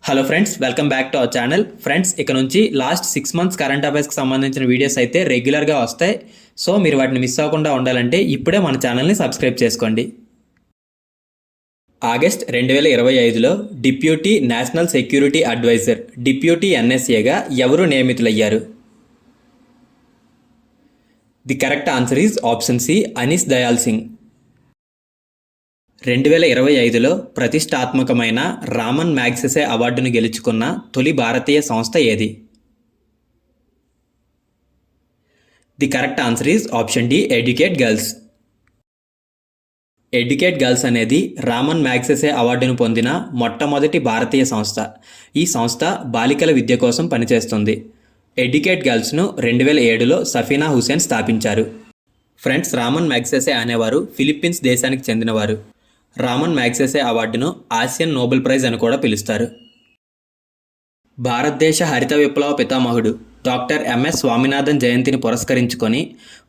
Hello friends, welcome back to our channel. Friends, ఇక నుంచి last 6 months current అఫైర్స్కి సంబంధించిన videos అయితే రెగ్యులర్గా వస్తాయి. సో మీరు వాటిని మిస్ అవ్వకుండా ఉండాలంటే ఇప్పుడే మన ఛానల్ని సబ్స్క్రైబ్ చేసుకోండి. ఆగస్ట్ 2025లో deputy national security adviser deputy ఎన్ఎస్ఏగా ఎవరు నియమితులయ్యారు? The correct answer is option C, Anish Dayal Singh. 2025లో ప్రతిష్టాత్మకమైన రామన్ మ్యాగ్సెసే అవార్డును గెలుచుకున్న తొలి భారతీయ సంస్థ ఏది? The correct answer is option D, educate girls. Educate girls అనేది రామన్ మ్యాగ్సెసే అవార్డును పొందిన మొట్టమొదటి భారతీయ సంస్థ. ఈ సంస్థ బాలికల విద్య కోసం పనిచేస్తుంది. ఎడ్యుకేట్ గర్ల్స్ను 2007లో సఫీనా హుసేన్ స్థాపించారు. ఫ్రెండ్స్, రామన్ మ్యాగ్సెసే అనేవారు ఫిలిప్పీన్స్ దేశానికి చెందినవారు. రామన్ మ్యాగ్సెసే అవార్డును ఆసియన్ నోబెల్ ప్రైజ్ అని కూడా పిలుస్తారు. భారతదేశ హరిత విప్లవ పితామహుడు డాక్టర్ ఎంఎస్ స్వామినాథన్ జయంతిని పురస్కరించుకొని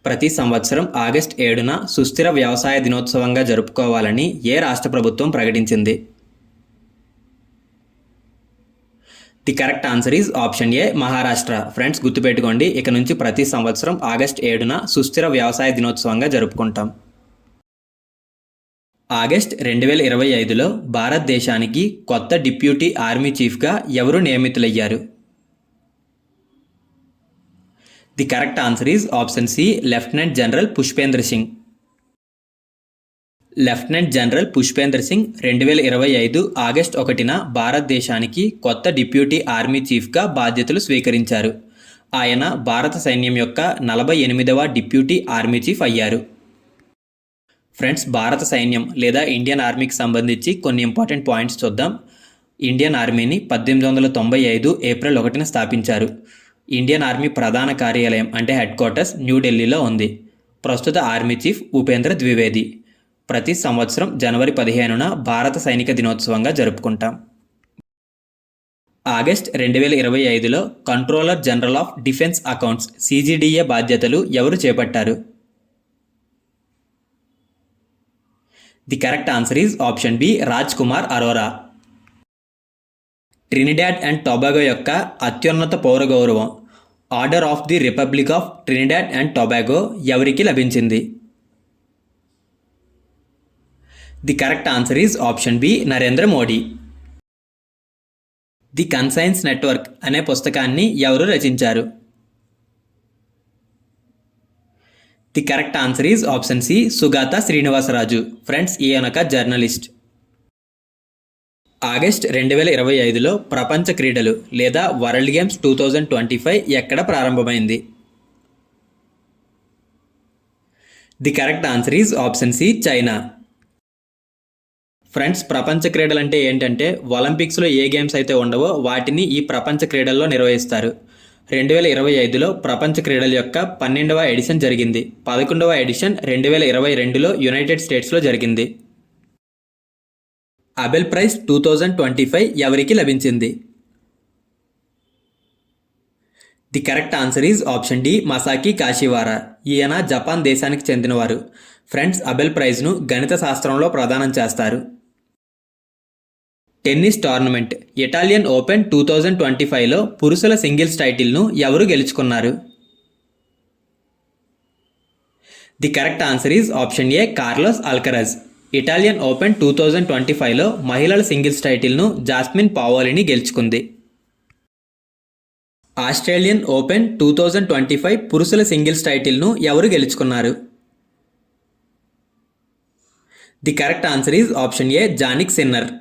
ప్రతి సంవత్సరం ఆగస్ట్ 7న సుస్థిర వ్యవసాయ దినోత్సవంగా జరుపుకోవాలని ఏ రాష్ట్ర ప్రభుత్వం ప్రకటించింది? The correct answer is option A, Maharashtra. Friends, గుర్తుపెట్టుకోండి, ఇక నుంచి ప్రతి సంవత్సరం ఆగస్ట్ 7న సుస్థిర వ్యవసాయ దినోత్సవంగా జరుపుకుంటాం. ఆగస్ట్ 2025లో భారతదేశానికి కొత్త డిప్యూటీ ఆర్మీ చీఫ్గా ఎవరు నియమితులయ్యారు? The correct answer is option C, lieutenant general Pushpendra Singh. Lieutenant general Pushpendra Singh 2025 August 1న భారతదేశానికి కొత్త డిప్యూటీ ఆర్మీ చీఫ్గా బాధ్యతలు స్వీకరించారు. ఆయన భారత సైన్యం యొక్క 48వ డిప్యూటీ ఆర్మీ చీఫ్ అయ్యారు. ఫ్రెండ్స్, భారత సైన్యం లేదా ఇండియన్ ఆర్మీకి సంబంధించి కొన్ని ఇంపార్టెంట్ పాయింట్స్ చూద్దాం. ఇండియన్ ఆర్మీని 1895 ఏప్రిల్ 1న స్థాపించారు. ఇండియన్ ఆర్మీ ప్రధాన కార్యాలయం అంటే హెడ్ క్వార్టర్స్ న్యూఢిల్లీలో ఉంది. ప్రస్తుత ఆర్మీ చీఫ్ ఉపేంద్ర ద్వివేది. ప్రతి సంవత్సరం జనవరి 15న భారత సైనిక దినోత్సవంగా జరుపుకుంటాం. ఆగస్ట్ 2025లో controller general of defence accounts CGDA బాధ్యతలు ఎవరు చేపట్టారు? The correct answer is option B, Raj Kumar Arora. Trinidad and Tobago యొక్క అత్యున్నత పౌర గౌరవం order of the republic of Trinidad and Tobago ఎవరికి లభించింది? The correct answer is option B, Narendra Modi. The conscience network అనే పుస్తకాన్ని ఎవరు రచించారు? The correct answer is option C, Sugata Srinivasaraju. Friends, ఈయనొక జర్నలిస్ట్. ఆగస్ట్ 2025లో ప్రపంచ క్రీడలు లేదా వరల్డ్ గేమ్స్ 2025 ఎక్కడ ప్రారంభమైంది? The correct answer is option C, China. Friends, ప్రపంచ క్రీడలు అంటే ఏంటంటే ఒలింపిక్స్లో ఏ గేమ్స్ అయితే ఉండవో వాటిని ఈ ప్రపంచ క్రీడల్లో నిర్వహిస్తారు. 2025లో ప్రపంచ క్రీడల యొక్క 12వ ఎడిషన్ జరిగింది. 11వ ఎడిషన్ 2022లో యునైటెడ్ స్టేట్స్లో జరిగింది. అబెల్ ప్రైజ్ 2025 ఎవరికి లభించింది? The correct answer is option D, Masaki Kashiwara. ఈయన జపాన్ దేశానికి చెందినవారు. ఫ్రెండ్స్, అబెల్ ప్రైజ్ను గణిత శాస్త్రంలో ప్రదానం చేస్తారు. టెన్నిస్ టోర్నమెంట్ ఇటాలియన్ ఓపెన్ 2025లో పురుషుల సింగిల్స్ టైటిల్ను ఎవరు గెలుచుకున్నారు? The correct answer is option A, Carlos Alcaraz. Italian open 2025లో మహిళల సింగిల్స్ టైటిల్ను జాస్మిన్ పావోలిని గెలుచుకుంది. ఆస్ట్రేలియన్ ఓపెన్ 2025 పురుషుల సింగిల్స్ టైటిల్ను ఎవరు గెలుచుకున్నారు? The correct answer is option A, Jannik sinner.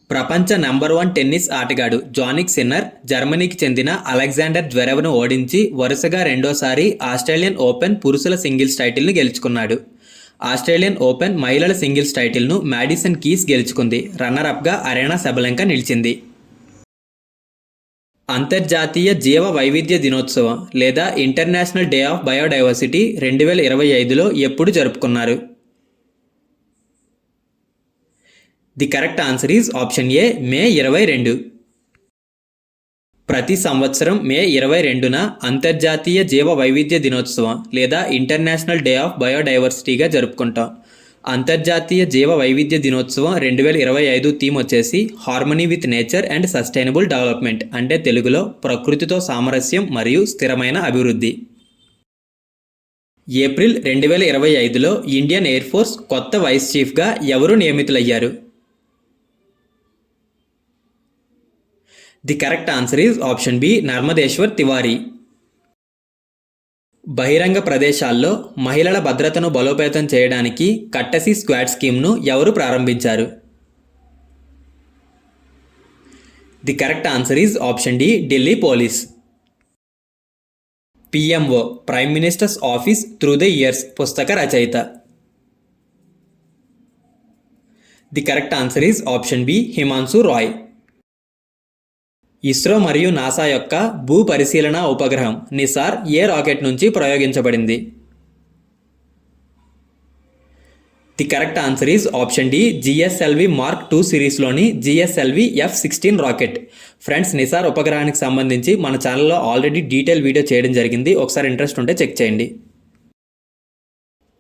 ప్రపంచ నెంబర్ 1 టెన్నిస్ ఆటగాడు జానిక్ సిన్నర్ జర్మనీకి చెందిన అలెగ్జాండర్ జ్వెరెవ్ను ఓడించి వరుసగా రెండోసారి ఆస్ట్రేలియన్ ఓపెన్ పురుషుల సింగిల్స్ టైటిల్ను గెలుచుకున్నాడు. ఆస్ట్రేలియన్ ఓపెన్ మహిళల సింగిల్స్ టైటిల్ను మ్యాడిసన్ కీస్ గెలుచుకుంది. రన్నరప్గా అరేనా సెబలెంకా నిలిచింది. అంతర్జాతీయ జీవ వైవిధ్య దినోత్సవం లేదా ఇంటర్నేషనల్ డే ఆఫ్ బయోడైవర్సిటీ 2025లో ఎప్పుడు జరుపుకున్నారు? The correct answer is option A, May 22. ప్రతి సంవత్సరం మే 22న అంతర్జాతీయ జీవ వైవిధ్య దినోత్సవం లేదా ఇంటర్నేషనల్ డే ఆఫ్ బయోడైవర్సిటీగా జరుపుకుంటాం. అంతర్జాతీయ జీవ వైవిధ్య దినోత్సవం 2025 థీమ్ వచ్చేసి harmony with nature and sustainable development, అంటే తెలుగులో ప్రకృతితో సామరస్యం మరియు స్థిరమైన అభివృద్ధి. ఏప్రిల్ 2025లో ఇండియన్ ఎయిర్ ఫోర్స్ కొత్త వైస్ చీఫ్గా ఎవరు నియమితులయ్యారు? The correct answer is option B, Narmadeshwar Tiwari. బహిరంగ ప్రదేశాల్లో మహిళల భద్రతను బలోపేతం చేయడానికి కట్టసి స్క్వాడ్ స్కీమ్ను ఎవరు ప్రారంభించారు? The correct answer is option D, Delhi police. PMO, prime minister's office through the years పుస్తక రచయిత. The correct answer is option B, Himanshu Roy. ISRO మరియు నాసా యొక్క భూ పరిశీలన ఉపగ్రహం నిసార్ ఏ రాకెట్ నుంచి ప్రయోగించబడింది? The correct answer is option D, GSLV mark 2 సిరీస్లోని GSLV F-16 rocket. Friends, NISAR ఉపగ్రహానికి సంబంధించి మన ఛానల్లో ఆల్రెడీ డీటెయిల్ వీడియో చేయడం జరిగింది, ఒకసారి ఇంట్రెస్ట్ ఉంటే చెక్ చేయండి.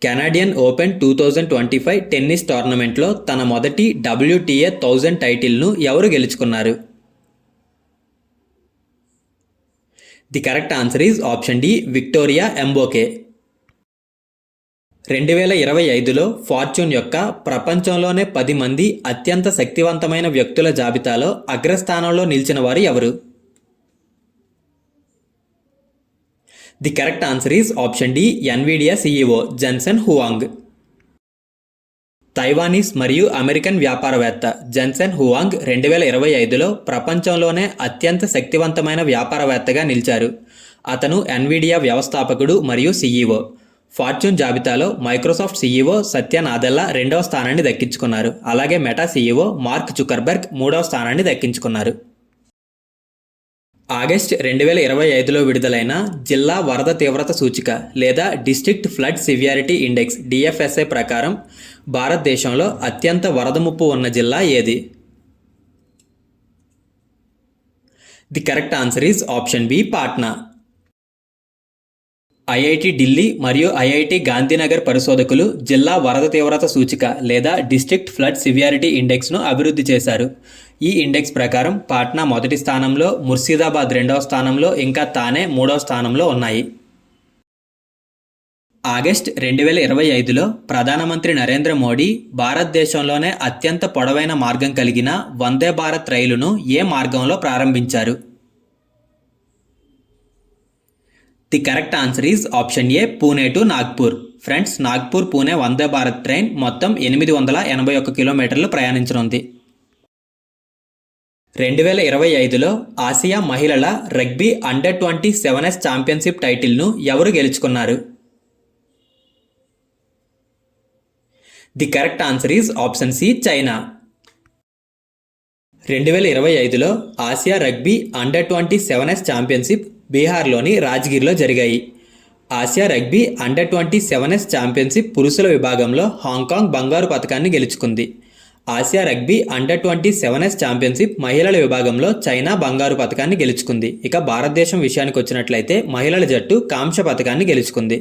కెనడియన్ ఓపెన్ 2025 టెన్నిస్ టోర్నమెంట్లో తన మొదటి WTA 1000 టైటిల్ను ఎవరు గెలుచుకున్నారు? The correct answer is option D, Victoria Mboko. 2025లో ఫార్చ్యూన్ యొక్క ప్రపంచంలోనే 10 మంది అత్యంత శక్తివంతమైన వ్యక్తుల జాబితాలో అగ్రస్థానంలో నిలిచిన వారు ఎవరు? The correct answer is option D, Nvidia CEO Jensen Huang. Taiwanese మరియు అమెరికన్ వ్యాపారవేత్త జెన్సన్ హువాంగ్ 2025లో ప్రపంచంలోనే అత్యంత శక్తివంతమైన వ్యాపారవేత్తగా నిలిచారు. అతను ఎన్విడియా వ్యవస్థాపకుడు మరియు CEO. ఫార్చ్యూన్ జాబితాలో మైక్రోసాఫ్ట్ CEO సత్య నాదెల్లా 2వ స్థానాన్ని దక్కించుకున్నారు. అలాగే మెటా CEO మార్క్ జుకర్బర్గ్ 3వ స్థానాన్ని దక్కించుకున్నారు. ఆగస్ట్ 2025లో విడుదలైన జిల్లా వరద తీవ్రత సూచిక లేదా district flood severity index DFSI ప్రకారం భారతదేశంలో అత్యంత వరద ముప్పు ఉన్న జిల్లా ఏది? The correct answer is option B, Patna. IIT Delhi మరియు ఐఐటి గాంధీనగర్ పరిశోధకులు జిల్లా వరద తీవ్రత సూచిక లేదా డిస్ట్రిక్ట్ ఫ్లడ్ సివియారిటీ ఇండెక్స్ను అభివృద్ధి చేశారు. ఈ ఇండెక్స్ ప్రకారం పాట్నా మొదటి స్థానంలో, ముర్షిదాబాద్ 2వ స్థానంలో, ఇంకా తానే 3వ స్థానంలో ఉన్నాయి. ఆగస్ట్ 2025లో ప్రధానమంత్రి నరేంద్ర మోడీ భారతదేశంలోనే అత్యంత పొడవైన మార్గం కలిగిన వందే భారత్ రైలును ఏ మార్గంలో ప్రారంభించారు? The correct answer is option A, Pune to Nagpur. Friends, Nagpur Pune Vande Bharat train మొత్తం 881 కిలోమీటర్లు ప్రయాణించనుంది. 2025లో ఆసియా మహిళల రగ్బీ అండర్-20 7S ఛాంపియన్షిప్ టైటిల్ను ఎవరు గెలుచుకున్నారు? The correct answer is option C, China. 2025లో ఆసియా రగ్బీ అండర్-20 7S ఛాంపియన్షిప్ బీహార్లోని రాజ్గిర్లో జరిగాయి. ఆసియా రగ్బీ అండర్-20 7S ఛాంపియన్షిప్ పురుషుల విభాగంలో హాంకాంగ్ బంగారు పతకాన్ని గెలుచుకుంది. ఆసియా రగ్బీ అండర్-20 7S ఛాంపియన్షిప్ మహిళల విభాగంలో చైనా బంగారు పతకాన్ని గెలుచుకుంది. ఇక భారతదేశం విషయానికి వచ్చినట్లయితే మహిళల జట్టు కాంస్య పతకాన్ని గెలుచుకుంది.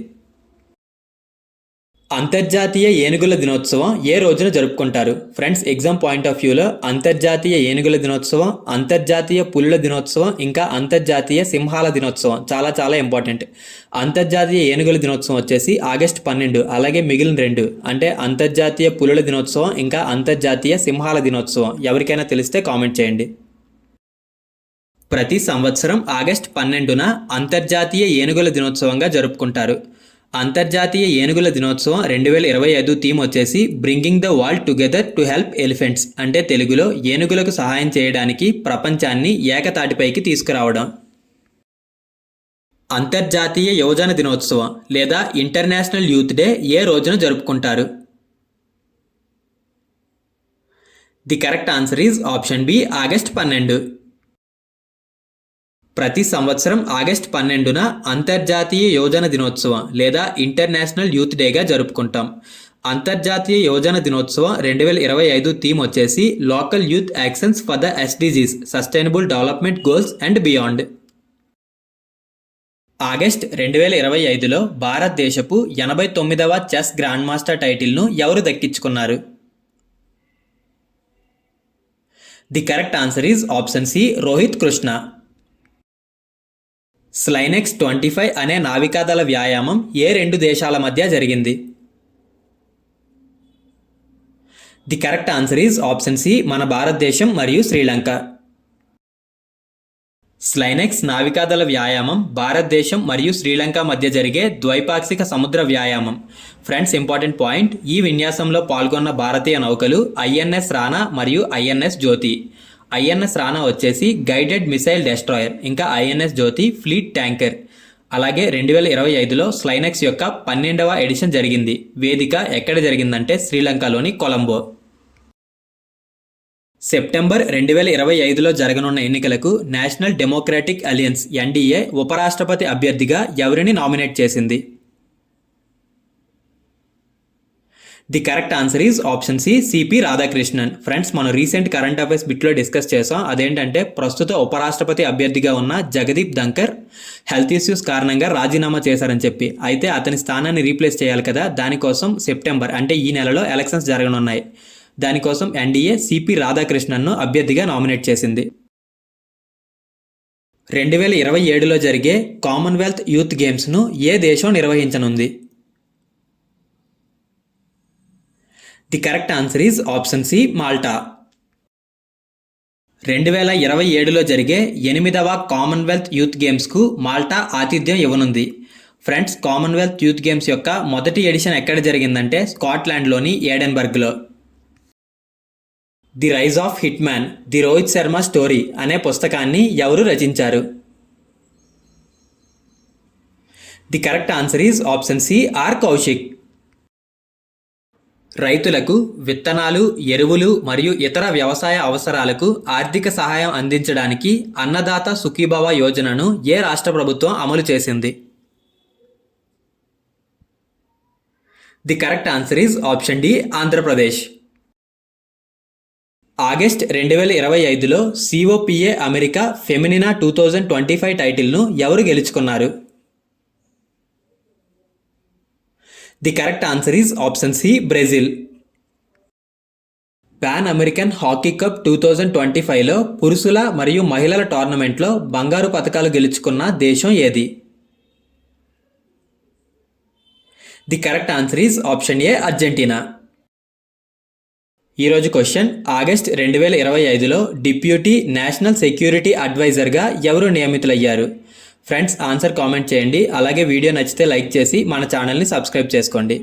అంతర్జాతీయ ఏనుగుల దినోత్సవం ఏ రోజున జరుపుకుంటారు? ఫ్రెండ్స్, ఎగ్జామ్ పాయింట్ ఆఫ్ వ్యూలో అంతర్జాతీయ ఏనుగుల దినోత్సవం, అంతర్జాతీయ పులుల దినోత్సవం, ఇంకా అంతర్జాతీయ సింహాల దినోత్సవం చాలా చాలా ఇంపార్టెంట్. అంతర్జాతీయ ఏనుగుల దినోత్సవం వచ్చేసి ఆగస్ట్ 12. అలాగే మిగిలిన 2 అంటే అంతర్జాతీయ పులుల దినోత్సవం, ఇంకా అంతర్జాతీయ సింహాల దినోత్సవం ఎవరికైనా తెలిస్తే కామెంట్ చేయండి. ప్రతి సంవత్సరం ఆగస్ట్ 12న అంతర్జాతీయ ఏనుగుల దినోత్సవంగా జరుపుకుంటారు. అంతర్జాతీయ ఏనుగుల దినోత్సవం 2025 థీమ్ వచ్చేసి bringing the world together to help elephants, అంటే తెలుగులో ఏనుగులకు సహాయం చేయడానికి ప్రపంచాన్ని ఏకతాటిపైకి తీసుకురావడం. అంతర్జాతీయ యువజన దినోత్సవం లేదా ఇంటర్నేషనల్ యూత్ డే ఏ రోజున జరుపుకుంటారు? The correct answer is option B, August 12. ప్రతి సంవత్సరం ఆగస్ట్ 12న అంతర్జాతీయ యువజన దినోత్సవం లేదా ఇంటర్నేషనల్ యూత్ డేగా జరుపుకుంటాం. అంతర్జాతీయ యువజన దినోత్సవం 2025 థీమ్ వచ్చేసి local youth actions for the SDGs sustainable development goals and beyond. August 2025లో భారతదేశపు 89వ చెస్ గ్రాండ్ మాస్టర్ టైటిల్ను ఎవరు దక్కించుకున్నారు? The correct answer is option C, Rohith Krishna. SLINEX 25 అనే నావికాదళ వ్యాయామం ఏ రెండు దేశాల మధ్య జరిగింది? The correct answer is option C, మన భారతదేశం మరియు శ్రీలంక. స్లైనెక్స్ నావికాదళ వ్యాయామం భారతదేశం మరియు శ్రీలంక మధ్య జరిగే ద్వైపాక్షిక సముద్ర వ్యాయామం. ఫ్రెండ్స్, ఇంపార్టెంట్ పాయింట్, ఈ విన్యాసంలో పాల్గొన్న భారతీయ నౌకలు ఐఎన్ఎస్ రాణా మరియు ఐఎన్ఎస్ జ్యోతి. ఐఎన్ఎస్ రాణా వచ్చేసి గైడెడ్ మిసైల్ డెస్ట్రాయర్, ఇంకా ఐఎన్ఎస్ జ్యోతి ఫ్లీట్ ట్యాంకర్. అలాగే 2025లో స్లైనెక్స్ యొక్క 12వ ఎడిషన్ జరిగింది. వేదిక ఎక్కడ జరిగిందంటే శ్రీలంకలోని కొలంబో. సెప్టెంబర్ 2025లో జరగనున్న ఎన్నికలకు నేషనల్ డెమోక్రాటిక్ అలయన్స్ ఎన్డీఏ ఉపరాష్ట్రపతి అభ్యర్థిగా ఎవరిని నామినేట్ చేసింది? The correct answer is option C, CP Radhakrishnan. Friends, మనం రీసెంట్ కరెంట్ అఫైర్స్ బిట్లో డిస్కస్ చేసాం. అదేంటంటే ప్రస్తుత ఉపరాష్ట్రపతి అభ్యర్థిగా ఉన్న జగదీప్ ధంకర్ హెల్త్ ఇష్యూస్ కారణంగా రాజీనామా చేశారని చెప్పి. అయితే అతని స్థానాన్ని రీప్లేస్ చేయాలి కదా, దానికోసం సెప్టెంబర్ అంటే ఈ నెలలో ఎలక్షన్స్ జరగనున్నాయి. దానికోసం ఎన్డీఏ సిపి రాధాకృష్ణన్ను అభ్యర్థిగా నామినేట్ చేసింది. 2027లో జరిగే కామన్వెల్త్ యూత్ గేమ్స్ను ఏ దేశం నిర్వహించనుంది? The correct answer is option C, Malta. 2027లో జరిగే 8వ కామన్వెల్త్ యూత్ గేమ్స్కు మాల్టా ఆతిథ్యం ఇవ్వనుంది. ఫ్రెండ్స్, కామన్వెల్త్ యూత్ గేమ్స్ యొక్క మొదటి ఎడిషన్ ఎక్కడ జరిగిందంటే స్కాట్లాండ్లోని ఏడెన్బర్గ్లో. The rise of hit man, the Rohit Sharma story అనే పుస్తకాన్ని ఎవరు రచించారు? The correct answer is option C, R Kaushik. రైతులకు విత్తనాలు, ఎరువులు మరియు ఇతర వ్యవసాయ అవసరాలకు ఆర్థిక సహాయం అందించడానికి అన్నదాత సుఖీభవ యోజనను ఏ రాష్ట్ర ప్రభుత్వం అమలు చేసింది? The correct answer is option D, Andhra Pradesh. August 2025లో COPA America ఫెమినినా 2025 టైటిల్ను ఎవరు గెలుచుకున్నారు? The correct answer is option C, Brazil. Pan American hockey cup 2025లో పురుషుల మరియు మహిళల టోర్నమెంట్లో బంగారు పతకాలు గెలుచుకున్న దేశం ఏది? The correct answer is option A, Argentina. ఈరోజు క్వశ్చన్, ఆగస్ట్ 2025లో డిప్యూటీ నేషనల్ సెక్యూరిటీ అడ్వైజర్గా ఎవరు నియమితులయ్యారు? ఫ్రెండ్స్, ఆన్సర్ కామెంట్ చేయండి. అలాగే వీడియో నచ్చితే లైక్ చేసి మన ఛానల్ని సబ్స్క్రైబ్ చేసుకోండి.